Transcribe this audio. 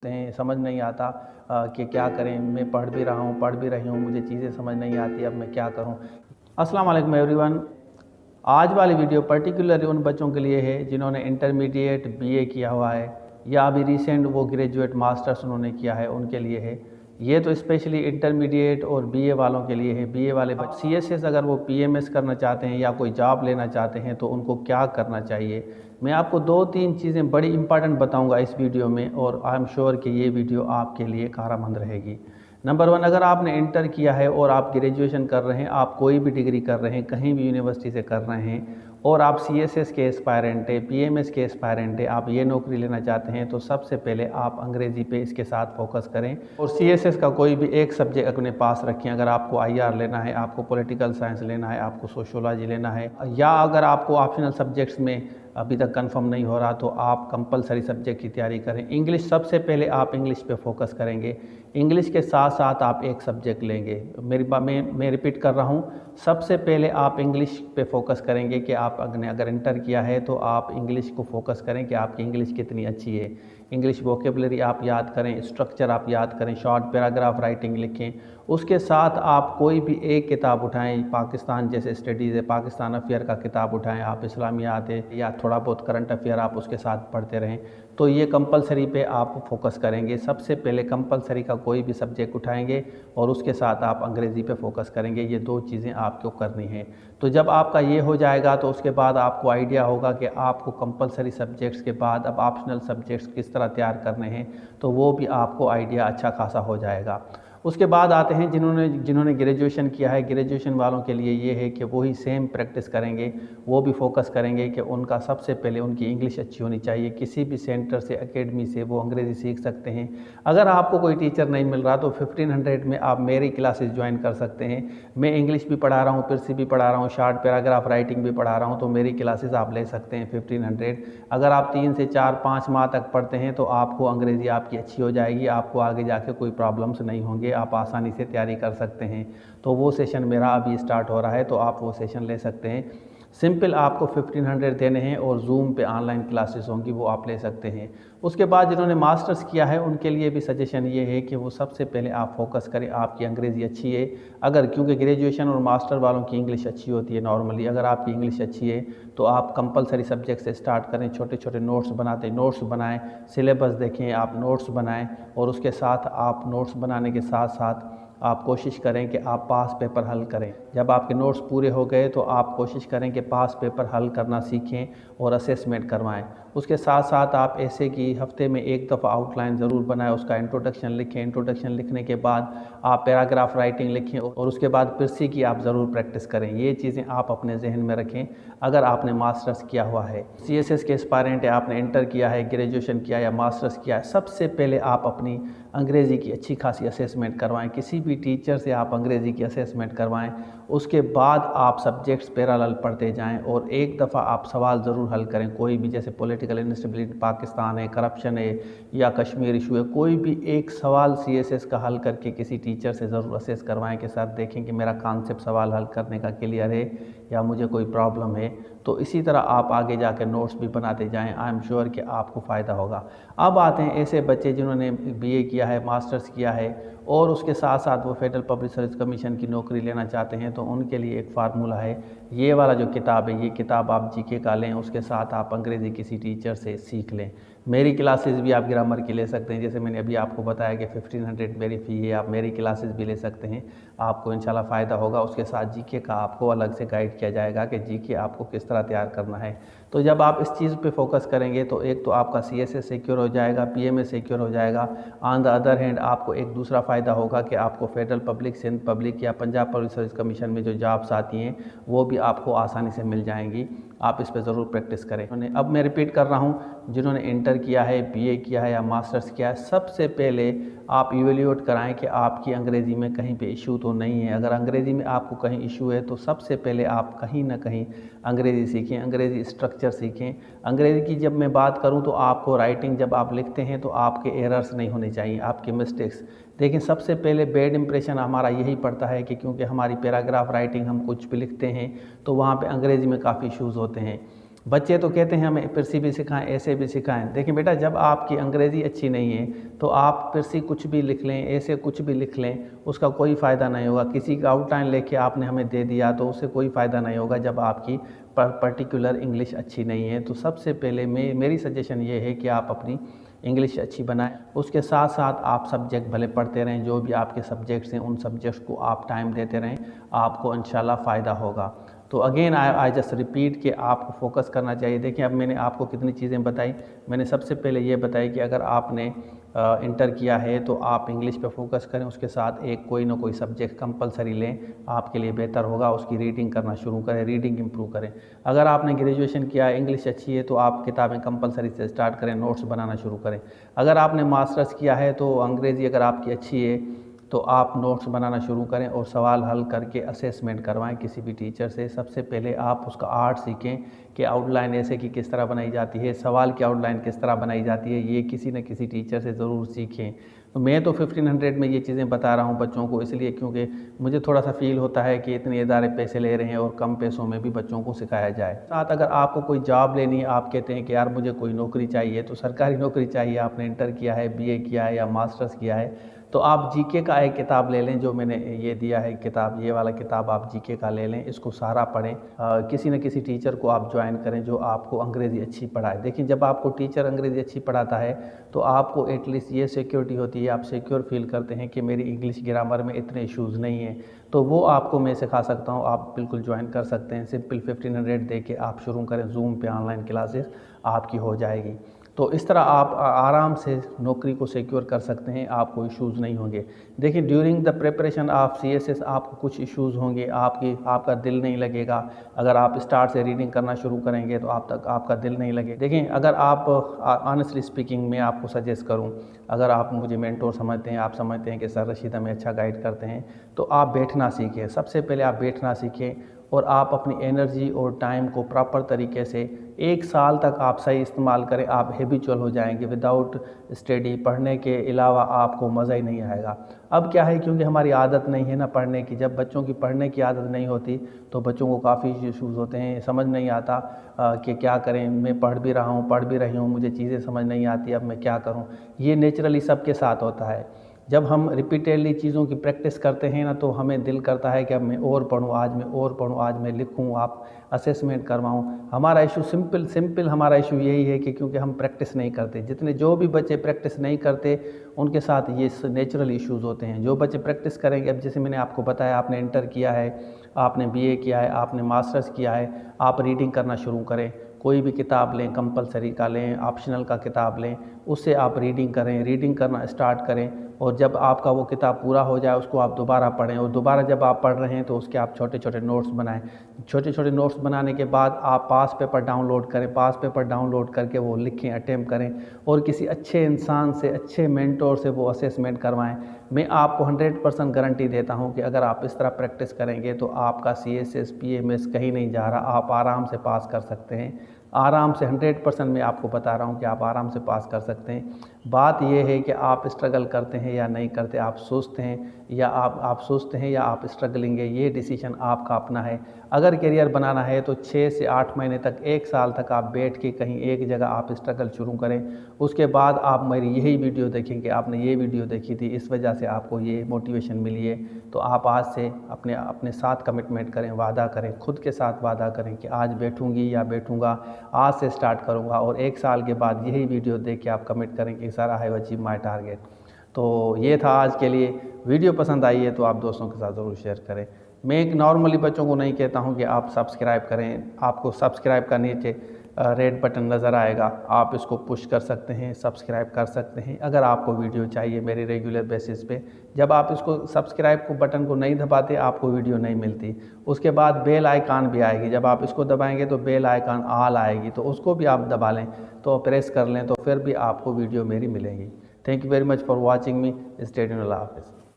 हैं, समझ नहीं आता कि क्या करें। मैं पढ़ भी रही हूँ, मुझे चीज़ें समझ नहीं आती, अब मैं क्या करूँ। अस्सलाम वालेकुम एवरीवन। आज वाली वीडियो पर्टिकुलरली उन बच्चों के लिए है जिन्होंने इंटरमीडिएट बीए किया हुआ है या अभी रिसेंट वो ग्रेजुएट मास्टर्स उन्होंने किया है, उनके लिए है। ये तो स्पेशली इंटरमीडिएट और बीए वालों के लिए है। बीए वाले बच्चे सीएसएस अगर वो पीएमएस करना चाहते हैं या कोई जॉब लेना चाहते हैं तो उनको क्या करना चाहिए। मैं आपको 2-3 चीज़ें बड़ी इंपॉर्टेंट बताऊंगा इस वीडियो में, और आई एम श्योर कि ये वीडियो आपके लिए कारआमद रहेगी। नंबर 1, अगर आपने इंटर किया है और आप ग्रेजुएशन कर रहे हैं, आप कोई भी डिग्री कर रहे हैं, कहीं भी यूनिवर्सिटी से कर रहे हैं और आप सीएसएस के एस्पायरेंट है, पीएमएस के एस्पायरेंट है, आप ये नौकरी लेना चाहते हैं तो सबसे पहले आप अंग्रेज़ी पे इसके साथ फोकस करें और सीएसएस का कोई भी एक सब्जेक्ट अपने पास रखें। अगर आपको आईआर लेना है, आपको पॉलिटिकल साइंस लेना है, आपको सोशियोलॉजी लेना है, या अगर आपको ऑप्शनल सब्जेक्ट्स में अभी तक कंफर्म नहीं हो रहा तो आप कंपलसरी सब्जेक्ट की तैयारी करें। इंग्लिश सबसे पहले आप इंग्लिश पे फोकस करेंगे। इंग्लिश के साथ साथ आप एक सब्जेक्ट लेंगे। मैं रिपीट कर रहा हूँ, सबसे पहले आप इंग्लिश पे फोकस करेंगे कि आप अगर इंटर किया है तो आप इंग्लिश को फोकस करें कि आपकी इंग्लिश कितनी अच्छी है। इंग्लिश वोकेबलरी आप याद करें, स्ट्रक्चर आप याद करें, शॉर्ट पैराग्राफ राइटिंग लिखें। उसके साथ आप कोई भी एक किताब उठाएं, पाकिस्तान जैसे स्टडीज़ है, पाकिस्तान अफेयर का किताब उठाएं, आप इस्लामियात है या थोड़ा बहुत करंट अफेयर आप उसके साथ पढ़ते रहें। तो ये कंपलसरी पे आप फोकस करेंगे। सबसे पहले कंपलसरी का कोई भी सब्जेक्ट उठाएंगे और उसके साथ आप अंग्रेज़ी पे फोकस करेंगे। ये 2 चीज़ें आपको करनी है। तो जब आपका ये हो जाएगा तो उसके बाद आपको आइडिया होगा कि आपको कंपलसरी सब्जेक्ट्स के बाद अब ऑप्शनल सब्जेक्ट्स किस तरह तैयार करने हैं, तो वो भी आपको आइडिया अच्छा खासा हो जाएगा। उसके बाद आते हैं जिन्होंने ग्रेजुएशन किया है। ग्रेजुएशन वालों के लिए ये है कि वही सेम प्रैक्टिस करेंगे, वो भी फोकस करेंगे कि उनका सबसे पहले उनकी इंग्लिश अच्छी होनी चाहिए। किसी भी सेंटर से, एकेडमी से वो अंग्रेज़ी सीख सकते हैं। अगर आपको कोई टीचर नहीं मिल रहा तो 1500 में आप मेरी क्लासेस ज्वाइन कर सकते हैं। मैं इंग्लिश भी पढ़ा रहा हूँ, पिरसी भी पढ़ा रहा हूँ, शॉर्ट पैराग्राफ राइटिंग भी पढ़ा रहा हूँ, तो मेरी क्लासेस आप ले सकते हैं 1500। अगर आप 3 से 4-5 माह तक पढ़ते हैं तो आपको अंग्रेज़ी आपकी अच्छी हो जाएगी, आपको आगे जाके कोई प्रॉब्लम्स नहीं होंगे, आप आसानी से तैयारी कर सकते हैं। तो वो सेशन मेरा अभी स्टार्ट हो रहा है, तो आप वो सेशन ले सकते हैं। सिंपल आपको 1500 देने हैं और जूम पे ऑनलाइन क्लासेस होंगी, वो आप ले सकते हैं। उसके बाद जिन्होंने मास्टर्स किया है उनके लिए भी सजेशन ये है कि वो सबसे पहले आप फोकस करें, आपकी अंग्रेज़ी अच्छी है। अगर क्योंकि ग्रेजुएशन और मास्टर वालों की इंग्लिश अच्छी होती है नॉर्मली, अगर आपकी इंग्लिश अच्छी है तो आप कंपलसरी सब्जेक्ट से स्टार्ट करें। छोटे छोटे नोट्स बनाएं, सिलेबस देखें, आप नोट्स बनाएं और उसके साथ आप नोट्स बनाने के साथ साथ आप कोशिश करें कि आप पास पेपर हल करें। जब आपके नोट्स पूरे हो गए तो आप कोशिश करें कि पास पेपर हल करना सीखें और असेसमेंट करवाएं। उसके साथ साथ आप ऐसे कि हफ्ते में एक दफ़ा आउटलाइन ज़रूर बनाएं, उसका इंट्रोडक्शन लिखें। इंट्रोडक्शन लिखने के बाद आप पैराग्राफ राइटिंग लिखें और उसके बाद पिरसी की आप ज़रूर प्रैक्टिस करें। ये चीज़ें आप अपने जहन में रखें अगर आपने मास्टर्स किया हुआ है। सीएसएस के एस्पायरेंट है, आपने इंटर किया है, ग्रेजुएशन किया या मास्टर्स किया है, सबसे पहले आप अपनी अंग्रेज़ी की अच्छी खासी असेसमेंट करवाएं। किसी भी टीचर से आप अंग्रेज़ी की असेसमेंट करवाएं। उसके बाद आप सब्जेक्ट्स पैरेलल पढ़ते जाएं और एक दफ़ा आप सवाल ज़रूर हल करें। कोई भी जैसे पॉलिटिकल इंस्टेबिलिटी पाकिस्तान है, करप्शन है या कश्मीर इशू है, कोई भी एक सवाल सीएसएस का हल करके किसी टीचर से ज़रूर असेस करवाएं कि सर देखें कि मेरा कॉन्सेप्ट सवाल हल करने का क्लियर है या मुझे कोई प्रॉब्लम है। तो इसी तरह आप आगे जाकर नोट्स भी बनाते जाएं। आई एम श्योर कि आपको फ़ायदा होगा। अब आते हैं ऐसे बच्चे जिन्होंने बीए किया है, मास्टर्स किया है और उसके साथ साथ वो फेडरल पब्लिक सर्विस कमीशन की नौकरी लेना चाहते हैं। तो उनके लिए एक फार्मूला है, ये वाला जो किताब है, ये किताब आप जीके का लें, उसके साथ आप अंग्रेज़ी किसी टीचर से सीख लें। मेरी क्लासेस भी आप ग्रामर की ले सकते हैं, जैसे मैंने अभी आपको बताया कि 1500 मेरी फ़ी है, आप मेरी क्लासेस भी ले सकते हैं, आपको इंशाल्लाह फ़ायदा होगा। उसके साथ जीके का आपको अलग से गाइड किया जाएगा कि जीके आपको किस तरह तैयार करना है। तो जब आप इस चीज़ पे फोकस करेंगे तो एक तो आपका सीएसएस सिक्योर हो जाएगा, पीएमएस सिक्योर हो जाएगा। ऑन द अदर हैंड आपको एक दूसरा फ़ायदा होगा कि आपको फेडरल पब्लिक, सिंध पब्लिक या पंजाब पब्लिक सर्विस कमीशन में जो जॉब्स आती हैं वो भी आपको आसानी से मिल जाएंगी। आप इस पर ज़रूर प्रैक्टिस करें। अब मैं रिपीट कर रहा हूँ, जिन्होंने इंटर किया है, बीए किया है या मास्टर्स किया है, सबसे पहले आप इवेल्यूएट कराएं कि आपकी अंग्रेज़ी में कहीं पे इशू तो नहीं है। अगर अंग्रेज़ी में आपको कहीं इशू है तो सबसे पहले आप कहीं ना कहीं अंग्रेज़ी सीखें, अंग्रेज़ी स्ट्रक्चर सीखें। अंग्रेज़ी की जब मैं बात करूं तो आपको राइटिंग जब आप लिखते हैं तो आपके एरर्स नहीं होने चाहिए, आपके मिस्टेक्स। देखिए सबसे पहले बैड इंप्रेशन हमारा यही पड़ता है कि क्योंकि हमारी पैराग्राफ राइटिंग हम कुछ भी लिखते हैं तो वहाँ पे अंग्रेज़ी में काफ़ी इश्यूज़ होते हैं। बच्चे तो कहते हैं हमें पिरसी भी सिखाएं, ऐसे भी सिखाएं। देखिए बेटा, जब आपकी अंग्रेज़ी अच्छी नहीं है तो आप पिरसी कुछ भी लिख लें, ऐसे कुछ भी लिख लें, उसका कोई फ़ायदा नहीं होगा। किसी का आउटलाइन लेके आपने हमें दे दिया तो उससे कोई फ़ायदा नहीं होगा जब आपकी पर्टिकुलर इंग्लिश अच्छी नहीं है। तो सबसे पहले मेरी सजेशन ये है कि आप अपनी इंग्लिश अच्छी बनाएं। उसके साथ साथ आप सब्जेक्ट भले पढ़ते रहें, जो भी आपके सब्जेक्ट्स हैं उन सब्जेक्ट्स को आप टाइम देते रहें, आपको इंशाल्लाह फ़ायदा होगा। तो अगेन आई जस्ट रिपीट कि आपको फोकस करना चाहिए। देखिए, अब मैंने आपको कितनी चीज़ें बताई। मैंने सबसे पहले ये बताई कि अगर आपने इंटर किया है तो आप इंग्लिश पे फोकस करें, उसके साथ एक कोई ना कोई सब्जेक्ट कंपलसरी लें, आपके लिए बेहतर होगा। उसकी रीडिंग करना शुरू करें, रीडिंग इंप्रूव करें। अगर आपने ग्रेजुएशन किया है, इंग्लिश अच्छी है, तो आप किताबें कंपलसरी से स्टार्ट करें, नोट्स बनाना शुरू करें। अगर आपने मास्टर्स किया है तो अंग्रेज़ी अगर आपकी अच्छी है तो आप नोट्स बनाना शुरू करें और सवाल हल करके असेसमेंट करवाएं किसी भी टीचर से। सबसे पहले आप उसका आर्ट सीखें कि आउटलाइन ऐसे की किस तरह बनाई जाती है, सवाल की आउटलाइन किस तरह बनाई जाती है, ये किसी न किसी टीचर से ज़रूर सीखें। तो मैं तो 1500 में ये चीज़ें बता रहा हूँ बच्चों को, इसलिए क्योंकि मुझे थोड़ा सा फील होता है कि इतने इदारे पैसे ले रहे हैं और कम पैसों में भी बच्चों को सिखाया जाए। साथ अगर आपको कोई जॉब लेनी है, आप कहते हैं कि यार मुझे कोई नौकरी चाहिए, तो सरकारी नौकरी चाहिए, आपने इंटर किया है, BA किया है या मास्टर्स किया है, तो आप GK का एक किताब ले लें, जो मैंने ये दिया है किताब, ये वाला किताब आप GK का ले लें, इसको सारा पढ़ें। किसी न किसी टीचर को आप ज्वाइन करें जो आपको अंग्रेज़ी अच्छी पढ़ाए। देखिए, जब आपको टीचर अंग्रेज़ी अच्छी पढ़ाता है तो आपको एटलीस्ट ये सिक्योरिटी होती है, आप सिक्योर फील करते हैं कि मेरी इंग्लिश ग्रामर में इतने इश्यूज़ नहीं हैं, तो वो आपको मैं सिखा सकता हूँ, आप बिल्कुल ज्वाइन कर सकते हैं। सिंपल 1500 दे के आप शुरू करें, जूम पे ऑनलाइन क्लासेस आपकी हो जाएगी। तो इस तरह आप आराम से नौकरी को सिक्योर कर सकते हैं, आपको इश्यूज़ नहीं होंगे। देखिए, during the preparation of CSS आपको कुछ इश्यूज़ होंगे, आपका दिल नहीं लगेगा। अगर आप स्टार्ट से रीडिंग करना शुरू करेंगे तो आपका दिल नहीं लगेगा। देखिए, अगर आप ऑनेस्टली स्पीकिंग मैं आपको सजेस्ट करूं, अगर आप मुझे मेंटोर समझते हैं, आप समझते हैं कि सर रशीद हमें अच्छा गाइड करते हैं, तो आप बैठना सीखें। सबसे पहले आप बैठना सीखें और आप अपनी एनर्जी और टाइम को प्रॉपर तरीके से 1 साल तक आप सही इस्तेमाल करें, आप हैबिचुअल हो जाएंगे। विदाउट स्टडी, पढ़ने के अलावा आपको मज़ा ही नहीं आएगा। अब क्या है, क्योंकि हमारी आदत नहीं है ना पढ़ने की। जब बच्चों की पढ़ने की आदत नहीं होती तो बच्चों को काफ़ी इश्यूज़ होते हैं, समझ नहीं आता कि क्या करें। मैं पढ़ भी रही हूँ, मुझे चीज़ें समझ नहीं आती, अब मैं क्या करूँ। ये नेचुरली सबके साथ होता है। जब हम रिपीटेडली चीज़ों की प्रैक्टिस करते हैं ना, तो हमें दिल करता है कि अब मैं और पढ़ूँ, आज मैं और पढ़ूँ, आज मैं लिखूँ, आप असेसमेंट करवाऊँ। हमारा इशू सिंपल हमारा इशू यही है कि क्योंकि हम प्रैक्टिस नहीं करते। जो भी बच्चे प्रैक्टिस नहीं करते उनके साथ ये नेचुरल इश्यूज़ होते हैं। जो बच्चे प्रैक्टिस करेंगे, अब जैसे मैंने आपको बताया, आपने इंटर किया है, आपने BA किया है, आपने मास्टर्स किया है, आप रीडिंग करना शुरू करें। कोई भी किताब लें, कंपलसरी का लें, ऑप्शनल का किताब लें, उससे आप रीडिंग करें, रीडिंग करना स्टार्ट करें। और जब आपका वो किताब पूरा हो जाए उसको आप दोबारा पढ़ें, और दोबारा जब आप पढ़ रहे हैं तो उसके आप छोटे छोटे नोट्स बनाएं। छोटे छोटे नोट्स बनाने के बाद आप पास पेपर डाउनलोड करें, पास पेपर डाउनलोड करके वो लिखें, अटेम्प्ट करें, और किसी अच्छे इंसान से, अच्छे मेंटोर से वो असेसमेंट करवाएं। मैं आपको 100% गारंटी देता हूं कि अगर आप इस तरह प्रैक्टिस करेंगे तो आपका CSS PMS कहीं नहीं जा रहा, आप आराम से पास कर सकते हैं। आराम से 100% मैं आपको बता रहा हूं कि आप आराम से पास कर सकते हैं। बात यह है कि आप स्ट्रगल करते हैं या नहीं करते, आप सोचते हैं या आप स्ट्रगलिंग है, ये डिसीजन आपका अपना है। अगर करियर बनाना है तो 6 से 8 महीने तक, 1 साल तक आप बैठ के कहीं एक जगह आप स्ट्रगल शुरू करें। उसके बाद आप मेरी यही वीडियो देखेंगे, आपने ये वीडियो देखी थी, इस वजह से आपको ये मोटिवेशन मिली है। तो आप आज से अपने साथ कमिटमेंट करें, वादा करें, खुद के साथ वादा करें कि आज बैठूंगी या बैठूंगा, आज से स्टार्ट करूंगा, और 1 साल के बाद यही वीडियो देख के आप कमिट करें कि sir I have achieve my target. तो ये था आज के लिए। वीडियो पसंद आई है तो आप दोस्तों के साथ ज़रूर शेयर करें। मैं एक नॉर्मली बच्चों को नहीं कहता हूं कि आप सब्सक्राइब करें। आपको सब्सक्राइब का नीचे रेड बटन नज़र आएगा, आप इसको पुश कर सकते हैं, सब्सक्राइब कर सकते हैं। अगर आपको वीडियो चाहिए मेरी रेगुलर बेसिस पे, जब आप इसको सब्सक्राइब को बटन को नहीं दबाते आपको वीडियो नहीं मिलती। उसके बाद बेल आइकन भी आएगी, जब आप इसको दबाएंगे तो बेल आइकन ऑल आएगी, तो उसको भी आप दबा लें, तो प्रेस कर लें, तो फिर भी आपको वीडियो मेरी मिलेगी। Thank you very much for watching me. Stay tuned. अल्लाह हाफ़िज़।